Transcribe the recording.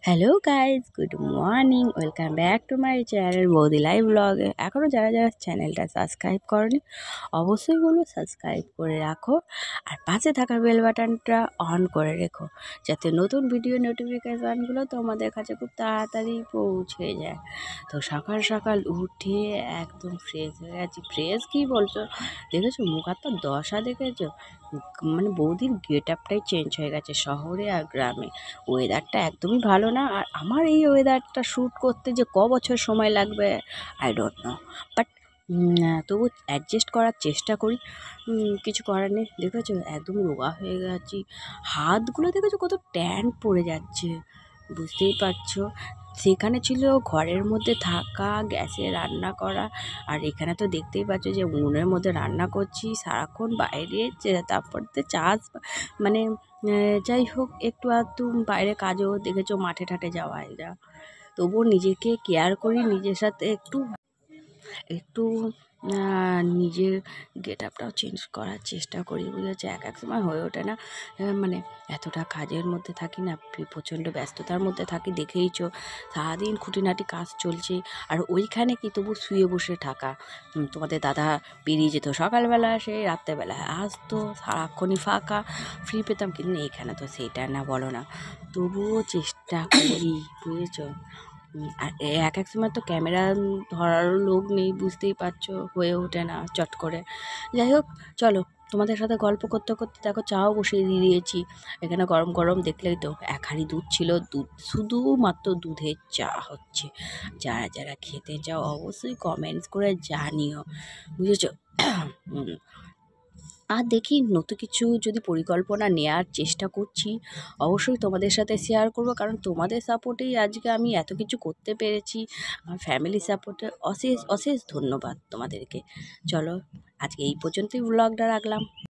Hello guys, good morning. Welcome back to my channel বৌদি live ব্লগে। এখনও যারা যারা চ্যানেলটা সাবস্ক্রাইব করনি অবশ্যই বলবো সাবস্ক্রাইব করে রাখো, আর পাশে থাকা বেল বাটনটা অন করে রেখো, যাতে নতুন ভিডিও নোটিফিকেশানগুলো তোমাদের কাছে খুব তাড়াতাড়ি পৌঁছে যায়। তো সকাল সকাল উঠে একদম ফ্রেশ হয়ে গেছি। ফ্রেশ কী বলছো, দেখেছো মুখ হাত তো দশা দেখেছো, মানে বৌদির গেট আপটাই চেঞ্জ হয়ে গেছে শহরে আর গ্রামে। ওয়েদারটা একদমই ভালো না, আর আমার এই ওয়েদারটা শ্যুট করতে যে বছর সময় লাগবে আই ডোন্ট নো, বাট তবু অ্যাডজাস্ট করার চেষ্টা করি। কিছু করার নেই। দেখেছো একদম রোগা হয়ে গেছি, হাতগুলো দেখেছো কত ট্যান পড়ে যাচ্ছে, বুঝতেই পারছো। সেখানে ছিল ঘরের মধ্যে থাকা, গ্যাসে রান্না করা, আর এখানে তো দেখতেই পাচ্ছ যে উনুনের মধ্যে রান্না করছি সারাক্ষণ বাইরে। তারপর তো চাষ, মানে যাই হোক একটু আধটু বাইরে কাজও দেখেছো, মাঠে টাঠে যাওয়া এরা। তবুও নিজেকে কেয়ার করি, নিজের সাথে একটু একটু নিজের গেট আপটাও চেঞ্জ করার চেষ্টা করি, বুঝেছে। এক সময় হয়ে ওঠে না, মানে এতটা কাজের মধ্যে থাকি না, প্রচণ্ড ব্যস্ততার মধ্যে থাকি, দেখেইছো সারাদিন খুঁটিনাটি কাজ চলছে। আর ওইখানে কি তবু শুয়ে বসে থাকা, তোমাদের দাদা বেরিয়ে যেত সকালবেলা, সে রাত্রেবেলায় আসতো, সারাক্ষণই ফাঁকা ফ্রি পেতাম, কিন্তু এইখানে তো সেইটা না, বলো না। তবুও চেষ্টা করি, বুঝেছো। আর এক সময় তো ক্যামেরা ধরারও লোক নেই, বুঝতেই পারছো, হয়ে ওঠে না চট করে। যাই হোক, চলো তোমাদের সাথে গল্প করতে করতে দেখো চাও বসিয়ে দিয়ে দিয়েছি। এখানে গরম গরম দেখলেই তো, এক হাঁড়ি দুধ ছিল, দুধ শুধুমাত্র দুধের চা হচ্ছে। যারা যারা খেতে চাও অবশ্যই কমেন্টস করে জানিও, বুঝেছো। আর দেখি নতুন কিছু যদি পরিকল্পনা নেওয়ার চেষ্টা করছি, অবশ্যই তোমাদের সাথে শেয়ার করব, কারণ তোমাদের সাপোর্টেই আজকে আমি এত কিছু করতে পেরেছি। আমার ফ্যামিলি সাপোর্টে অশেষ অশেষ ধন্যবাদ তোমাদেরকে। চলো আজকে এই পর্যন্তই ব্লগটা রাখলাম।